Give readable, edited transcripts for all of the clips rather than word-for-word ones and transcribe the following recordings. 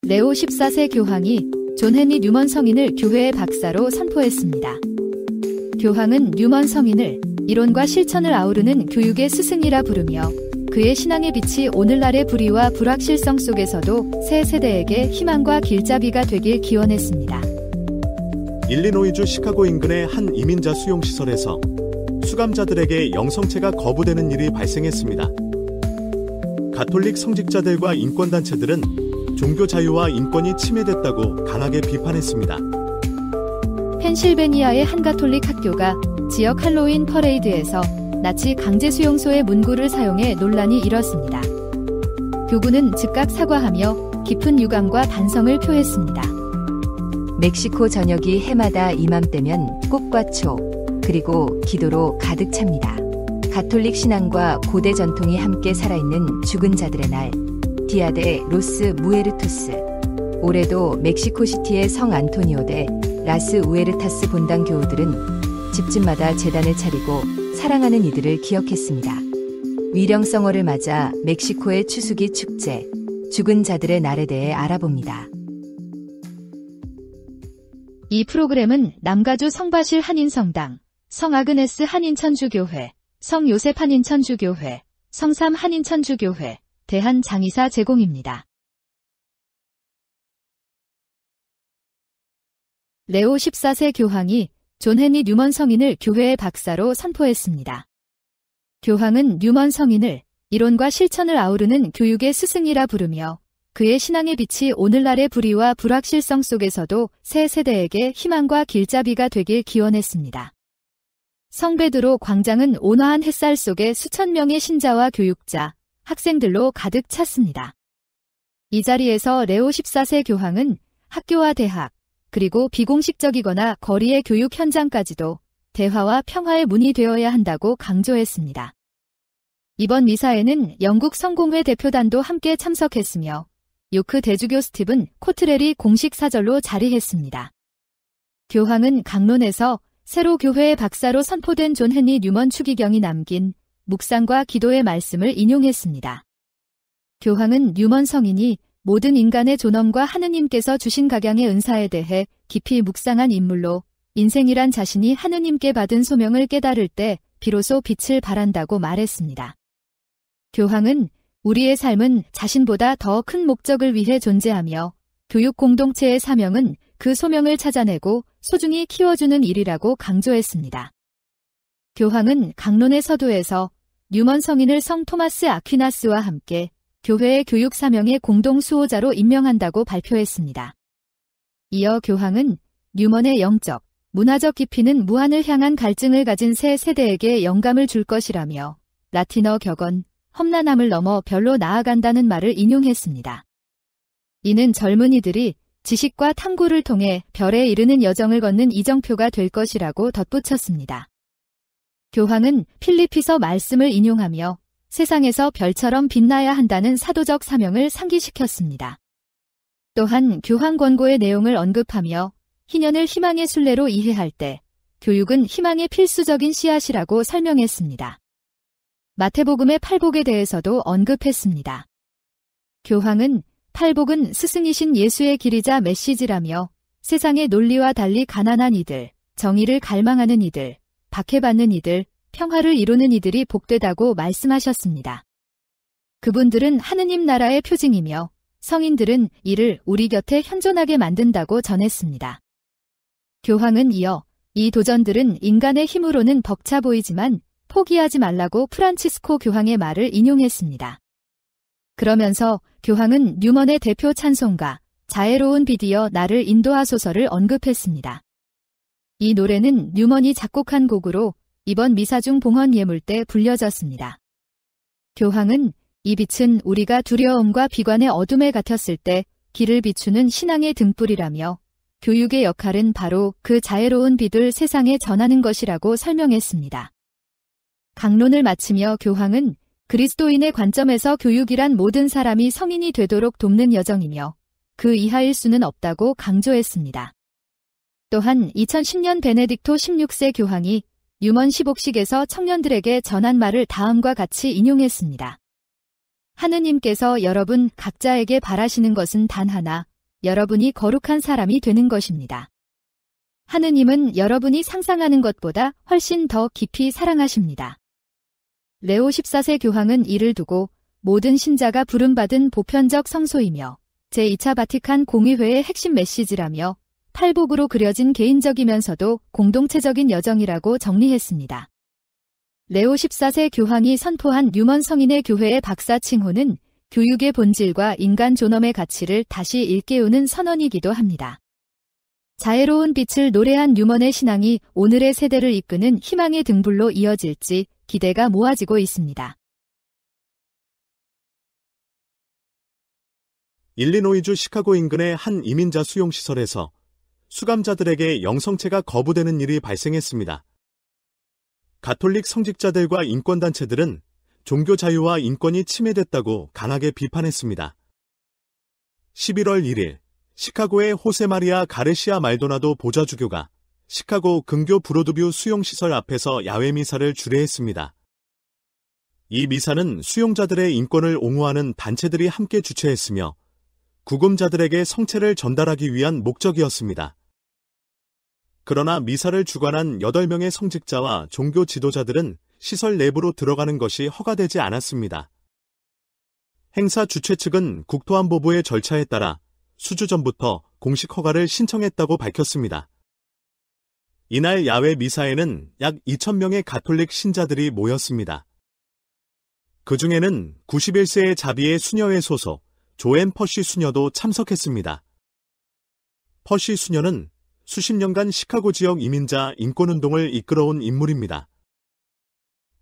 레오 14세 교황이 존 헨리 뉴먼 성인을 교회의 박사로 선포했습니다. 교황은 뉴먼 성인을 이론과 실천을 아우르는 교육의 스승이라 부르며 그의 신앙의 빛이 오늘날의 불의와 불확실성 속에서도 새 세대에게 희망과 길잡이가 되길 기원했습니다. 일리노이주 시카고 인근의 한 이민자 수용시설에서 수감자들에게 영성체가 거부되는 일이 발생했습니다. 가톨릭 성직자들과 인권단체들은 종교 자유와 인권이 침해됐다고 강하게 비판했습니다. 펜실베니아의 한 가톨릭 학교가 지역 할로윈 퍼레이드에서 나치 강제 수용소의 문구를 사용해 논란이 일었습니다. 교구는 즉각 사과하며 깊은 유감과 반성을 표했습니다. 멕시코 저녁이 해마다 이맘때면 꽃과 초, 그리고 기도로 가득 찹니다. 가톨릭 신앙과 고대 전통이 함께 살아있는 죽은 자들의 날, 디아 데 로스 무에르토스. 올해도 멕시코시티의 성 안토니오 데 라스 우에르타스 본당 교우들은 집집마다 제단을 차리고 사랑하는 이들을 기억했습니다. 위령성어를 맞아 멕시코의 추수기 축제, 죽은 자들의 날에 대해 알아봅니다. 이 프로그램은 남가주 성바실 한인성당, 성아그네스 한인천주교회, 성요셉 한인천주교회, 성삼 한인천주교회, 대한장의사 제공입니다. 레오 14세 교황이 존 헨리 뉴먼 성인을 교회의 박사로 선포했습니다. 교황은 뉴먼 성인을 이론과 실천을 아우르는 교육의 스승이라 부르며 그의 신앙의 빛이 오늘날의 불의와 불확실성 속에서도 새 세대에게 희망과 길잡이가 되길 기원했습니다. 성베드로 광장은 온화한 햇살 속에 수천 명의 신자와 교육자, 학생들로 가득 찼습니다. 이 자리에서 레오 14세 교황은 학교와 대학, 그리고 비공식적이거나 거리의 교육 현장까지도 대화와 평화의 문이 되어야 한다고 강조했습니다. 이번 미사에는 영국 성공회 대표단도 함께 참석했으며 요크 대주교 스티븐 코트렐이 공식 사절로 자리했습니다. 교황은 강론에서 새로 교회의 박사로 선포된 존 헨리 뉴먼 추기경이 남긴 묵상과 기도의 말씀을 인용했습니다. 교황은 뉴먼 성인이 모든 인간의 존엄과 하느님께서 주신 각양의 은사에 대해 깊이 묵상한 인물로 인생이란 자신이 하느님께 받은 소명을 깨달을 때 비로소 빛을 발한다고 말했습니다. 교황은 우리의 삶은 자신보다 더 큰 목적을 위해 존재하며 교육 공동체의 사명은 그 소명을 찾아내고 소중히 키워주는 일이라고 강조했습니다. 교황은 강론의 서두에서 뉴먼 성인을 성 토마스 아퀴나스와 함께 교회의 교육 사명의 공동 수호자로 임명한다고 발표했습니다. 이어 교황은 뉴먼의 영적, 문화적 깊이는 무한을 향한 갈증을 가진 새 세대에게 영감을 줄 것이라며 라틴어 격언, 험난함을 넘어 별로 나아간다는 말을 인용했습니다. 이는 젊은이들이 지식과 탐구를 통해 별에 이르는 여정을 걷는 이정표가 될 것이라고 덧붙였습니다. 교황은 필리피서 말씀을 인용하며 세상에서 별처럼 빛나야 한다는 사도적 사명을 상기시켰습니다. 또한 교황 권고의 내용을 언급하며 희년을 희망의 순례로 이해할 때 교육은 희망의 필수적인 씨앗이라고 설명했습니다. 마태복음의 팔복에 대해서도 언급했습니다. 교황은 팔복은 스승이신 예수의 길이자 메시지라며 세상의 논리와 달리 가난한 이들, 정의를 갈망하는 이들, 박해받는 이들, 평화를 이루는 이들이 복되다고 말씀하셨습니다. 그분들은 하느님 나라의 표징이며 성인들은 이를 우리 곁에 현존하게 만든다고 전했습니다. 교황은 이어 이 도전들은 인간의 힘으로는 벅차 보이지만 포기하지 말라고 프란치스코 교황의 말을 인용했습니다. 그러면서 교황은 뉴먼의 대표 찬송가 자애로운 빛이여 나를 인도하소서를 언급했습니다. 이 노래는 뉴먼이 작곡한 곡으로 이번 미사 중 봉헌 예물 때 불려졌습니다. 교황은 이 빛은 우리가 두려움과 비관의 어둠에 갇혔을 때 길을 비추는 신앙의 등불이라며 교육의 역할은 바로 그 자애로운 빛을 세상에 전하는 것이라고 설명했습니다. 강론을 마치며 교황은 그리스도인의 관점에서 교육이란 모든 사람이 성인이 되도록 돕는 여정이며 그 이하일 수는 없다고 강조했습니다. 또한 2010년 베네딕토 16세 교황이 뉴먼 시복식에서 청년들에게 전한 말을 다음과 같이 인용했습니다. 하느님께서 여러분 각자에게 바라시는 것은 단 하나, 여러분이 거룩한 사람이 되는 것입니다. 하느님은 여러분이 상상하는 것보다 훨씬 더 깊이 사랑하십니다. 레오 14세 교황은 이를 두고 모든 신자가 부름받은 보편적 성소이며 제2차 바티칸 공의회의 핵심 메시지라며 팔복으로 그려진 개인적이면서도 공동체적인 여정이라고 정리했습니다. 레오 14세 교황이 선포한 뉴먼 성인의 교회의 박사 칭호는 교육의 본질과 인간 존엄의 가치를 다시 일깨우는 선언이기도 합니다. 자애로운 빛을 노래한 뉴먼의 신앙이 오늘의 세대를 이끄는 희망의 등불로 이어질지 기대가 모아지고 있습니다. 일리노이주 시카고 인근의 한 이민자 수용시설에서 수감자들에게 영성체가 거부되는 일이 발생했습니다. 가톨릭 성직자들과 인권단체들은 종교 자유와 인권이 침해됐다고 강하게 비판했습니다. 11월 1일 시카고의 호세마리아 가르시아 말도나도 보좌주교가 시카고 근교 브로드뷰 수용시설 앞에서 야외 미사를 주례했습니다. 이 미사는 수용자들의 인권을 옹호하는 단체들이 함께 주최했으며 구금자들에게 성체를 전달하기 위한 목적이었습니다. 그러나 미사를 주관한 8명의 성직자와 종교 지도자들은 시설 내부로 들어가는 것이 허가되지 않았습니다. 행사 주최 측은 국토안보부의 절차에 따라 수주 전부터 공식 허가를 신청했다고 밝혔습니다. 이날 야외 미사에는 약 2,000명의 가톨릭 신자들이 모였습니다. 그 중에는 91세의 자비의 수녀회 소속 조앤 퍼시 수녀도 참석했습니다. 퍼시 수녀는 수십 년간 시카고 지역 이민자 인권운동을 이끌어온 인물입니다.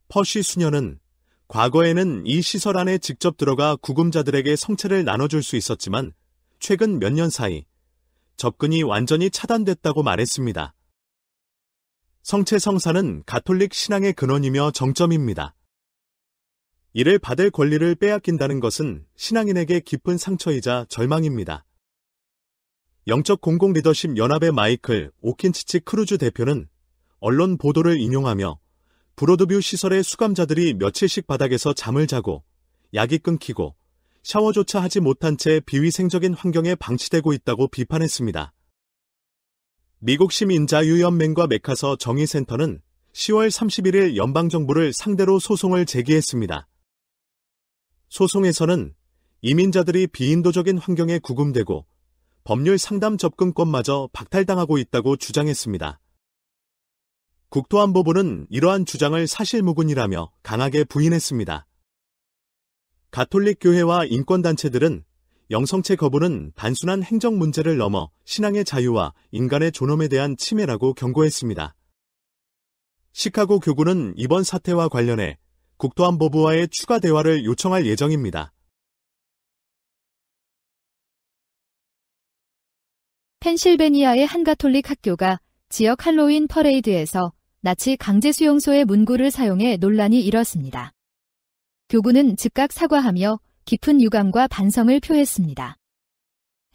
퍼시 수녀는 과거에는 이 시설 안에 직접 들어가 구금자들에게 성체를 나눠줄 수 있었지만 최근 몇 년 사이 접근이 완전히 차단됐다고 말했습니다. 성체 성사는 가톨릭 신앙의 근원이며 정점입니다. 이를 받을 권리를 빼앗긴다는 것은 신앙인에게 깊은 상처이자 절망입니다. 영적 공공 리더십 연합의 마이클 오킨치치 크루즈 대표는 언론 보도를 인용하며 브로드뷰 시설의 수감자들이 며칠씩 바닥에서 잠을 자고 약이 끊기고 샤워조차 하지 못한 채 비위생적인 환경에 방치되고 있다고 비판했습니다. 미국 시민자유연맹과 메카서 정의센터는 10월 31일 연방정부를 상대로 소송을 제기했습니다. 소송에서는 이민자들이 비인도적인 환경에 구금되고 법률 상담 접근권마저 박탈당하고 있다고 주장했습니다. 국토안보부는 이러한 주장을 사실무근이라며 강하게 부인했습니다. 가톨릭 교회와 인권단체들은 영성체 거부는 단순한 행정 문제를 넘어 신앙의 자유와 인간의 존엄에 대한 침해라고 경고했습니다. 시카고 교구는 이번 사태와 관련해 국토안보부와의 추가 대화를 요청할 예정입니다. 펜실베니아의 한 가톨릭 학교가 지역 할로윈 퍼레이드에서 나치 강제수용소의 문구를 사용해 논란이 일었습니다. 교구는 즉각 사과하며 깊은 유감과 반성을 표했습니다.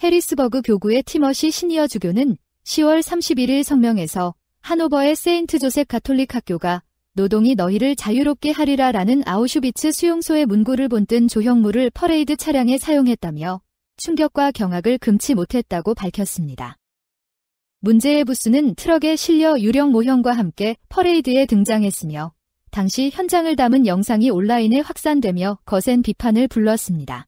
해리스버그 교구의 티머시 시니어 주교는 10월 31일 성명에서 하노버의 세인트 조셉 가톨릭 학교가 노동이 너희를 자유롭게 하리라 라는 아우슈비츠 수용소의 문구를 본뜬 조형물을 퍼레이드 차량에 사용했다며 충격과 경악을 금치 못했다고 밝혔습니다. 문제의 부스는 트럭에 실려 유령 모형과 함께 퍼레이드에 등장했으며 당시 현장을 담은 영상이 온라인에 확산되며 거센 비판을 불렀습니다.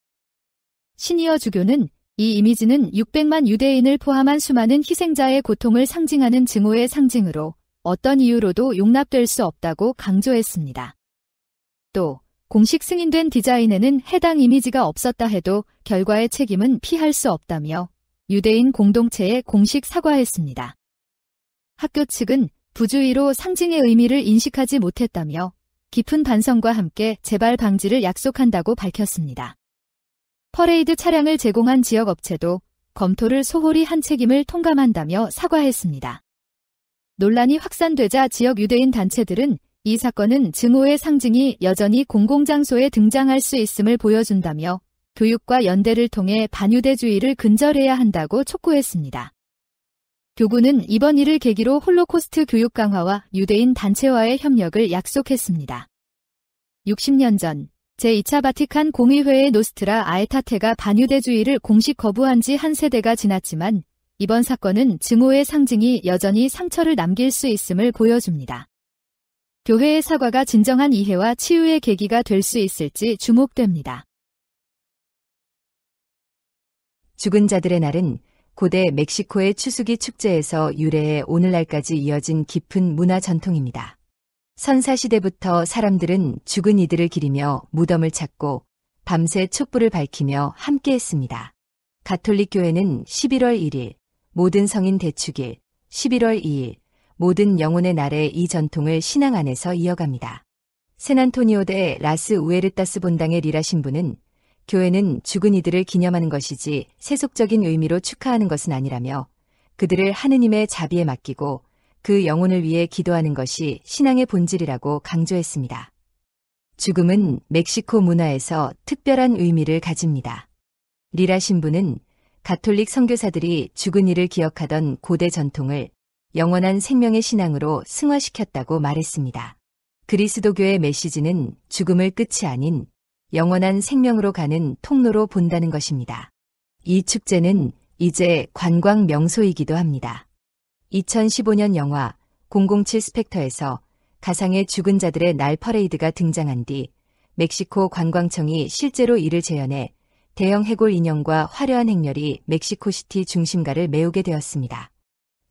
시니어 주교는 이 이미지는 600만 유대인을 포함한 수많은 희생자의 고통을 상징하는 증오의 상징으로 어떤 이유로도 용납될 수 없다고 강조했습니다. 또 공식 승인된 디자인에는 해당 이미지가 없었다 해도 결과의 책임은 피할 수 없다며 유대인 공동체에 공식 사과했습니다. 학교 측은 부주의로 상징의 의미를 인식하지 못했다며 깊은 반성과 함께 재발 방지를 약속한다고 밝혔습니다. 퍼레이드 차량을 제공한 지역 업체도 검토를 소홀히 한 책임을 통감한다며 사과했습니다. 논란이 확산되자 지역 유대인 단체들은 이 사건은 증오의 상징이 여전히 공공장소에 등장할 수 있음을 보여준다며 교육과 연대를 통해 반유대주의를 근절해야 한다고 촉구했습니다. 교구는 이번 일을 계기로 홀로코스트 교육 강화와 유대인 단체와의 협력을 약속했습니다. 60년 전 제2차 바티칸 공의회의 노스트라 아에타테가 반유대주의를 공식 거부한 지 한 세대가 지났지만 이번 사건은 증오의 상징이 여전히 상처를 남길 수 있음을 보여줍니다. 교회의 사과가 진정한 이해와 치유의 계기가 될 수 있을지 주목됩니다. 죽은 자들의 날은 고대 멕시코의 추수기 축제에서 유래해 오늘날까지 이어진 깊은 문화 전통입니다. 선사시대부터 사람들은 죽은 이들을 기리며 무덤을 찾고 밤새 촛불을 밝히며 함께했습니다. 가톨릭 교회는 11월 1일 모든 성인 대축일, 11월 2일 모든 영혼의 날에 이 전통을 신앙 안에서 이어갑니다. 샌안토니오 데 라스 우에르타스 본당의 리라 신부는 교회는 죽은 이들을 기념하는 것이지 세속적인 의미로 축하하는 것은 아니라며 그들을 하느님의 자비에 맡기고 그 영혼을 위해 기도하는 것이 신앙의 본질이라고 강조했습니다. 죽음은 멕시코 문화에서 특별한 의미를 가집니다. 리라 신부는 가톨릭 선교사들이 죽은 이를 기억하던 고대 전통을 영원한 생명의 신앙으로 승화시켰다고 말했습니다. 그리스도교의 메시지는 죽음을 끝이 아닌 영원한 생명으로 가는 통로로 본다는 것입니다. 이 축제는 이제 관광 명소이기도 합니다. 2015년 영화 007 스펙터에서 가상의 죽은 자들의 날 퍼레이드가 등장한 뒤 멕시코 관광청이 실제로 이를 재현해 대형 해골 인형과 화려한 행렬이 멕시코시티 중심가를 메우게 되었습니다.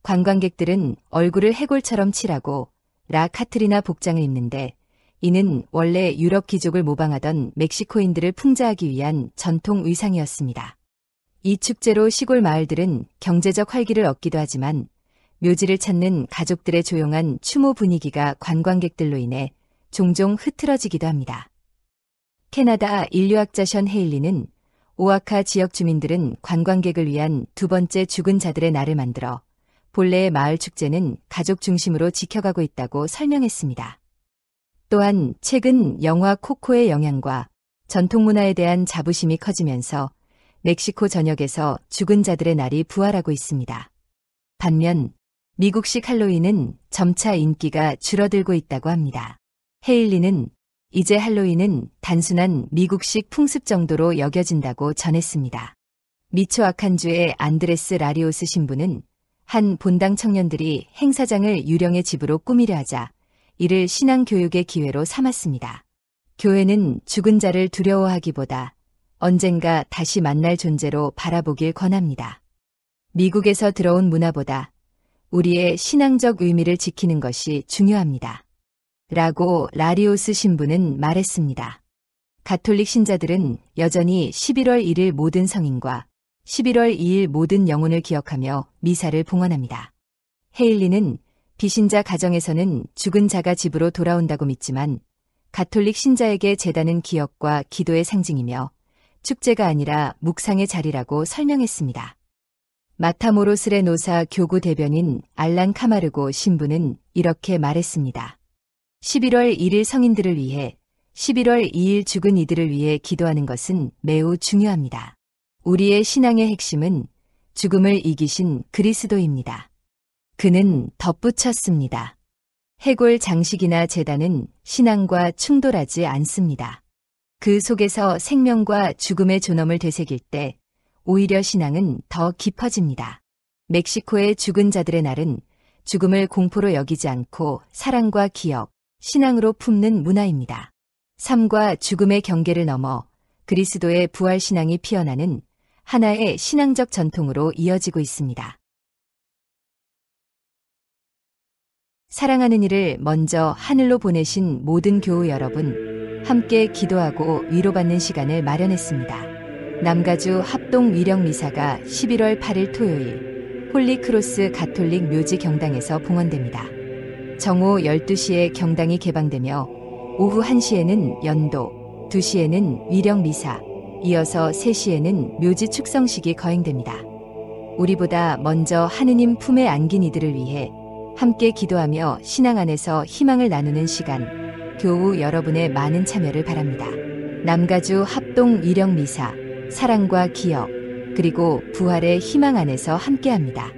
관광객들은 얼굴을 해골처럼 칠하고 라 카트리나 복장을 입는데 이는 원래 유럽 귀족을 모방하던 멕시코인들을 풍자하기 위한 전통 의상이었습니다. 이 축제로 시골 마을들은 경제적 활기를 얻기도 하지만 묘지를 찾는 가족들의 조용한 추모 분위기가 관광객들로 인해 종종 흐트러지기도 합니다. 캐나다 인류학자 션 헤일리는 오아카 지역 주민들은 관광객을 위한 두 번째 죽은 자들의 날을 만들어 본래의 마을 축제는 가족 중심으로 지켜가고 있다고 설명했습니다. 또한 최근 영화 코코의 영향과 전통 문화에 대한 자부심이 커지면서 멕시코 전역에서 죽은 자들의 날이 부활하고 있습니다. 반면 미국식 할로윈은 점차 인기가 줄어들고 있다고 합니다. 헤일리는 이제 할로윈은 단순한 미국식 풍습 정도로 여겨진다고 전했습니다. 미초아칸주의 안드레스 라리오스 신부는 한 본당 청년들이 행사장을 유령의 집으로 꾸미려 하자 이를 신앙 교육의 기회로 삼았습니다. 교회는 죽은 자를 두려워하기보다 언젠가 다시 만날 존재로 바라보길 권합니다. 미국에서 들어온 문화보다 우리의 신앙적 의미를 지키는 것이 중요합니다. 라고 라리오스 신부는 말했습니다. 가톨릭 신자들은 여전히 11월 1일 모든 성인과 11월 2일 모든 영혼을 기억하며 미사를 봉헌합니다. 헤일리는 비신자 가정에서는 죽은 자가 집으로 돌아온다고 믿지만 가톨릭 신자에게 제단은 기억과 기도의 상징이며 축제가 아니라 묵상의 자리라고 설명했습니다. 마타모로스 레노사 교구 대변인 알란 카마르고 신부는 이렇게 말했습니다. 11월 1일 성인들을 위해 11월 2일 죽은 이들을 위해 기도하는 것은 매우 중요합니다. 우리의 신앙의 핵심은 죽음을 이기신 그리스도입니다. 그는 덧붙였습니다. 해골 장식이나 제단은 신앙과 충돌하지 않습니다. 그 속에서 생명과 죽음의 존엄을 되새길 때 오히려 신앙은 더 깊어집니다. 멕시코의 죽은 자들의 날은 죽음을 공포로 여기지 않고 사랑과 기억, 신앙으로 품는 문화입니다. 삶과 죽음의 경계를 넘어 그리스도의 부활 신앙이 피어나는 하나의 신앙적 전통으로 이어지고 있습니다. 사랑하는 이를 먼저 하늘로 보내신 모든 교우 여러분, 함께 기도하고 위로받는 시간을 마련했습니다. 남가주 합동 위령 미사가 11월 8일 토요일 홀리크로스 가톨릭 묘지 경당에서 봉헌됩니다. 정오 12시에 경당이 개방되며 오후 1시에는 연도, 2시에는 위령 미사, 이어서 3시에는 묘지 축성식이 거행됩니다. 우리보다 먼저 하느님 품에 안긴 이들을 위해 함께 기도하며 신앙 안에서 희망을 나누는 시간, 교우 여러분의 많은 참여를 바랍니다. 남가주 합동 위령 미사, 사랑과 기억, 그리고 부활의 희망 안에서 함께합니다.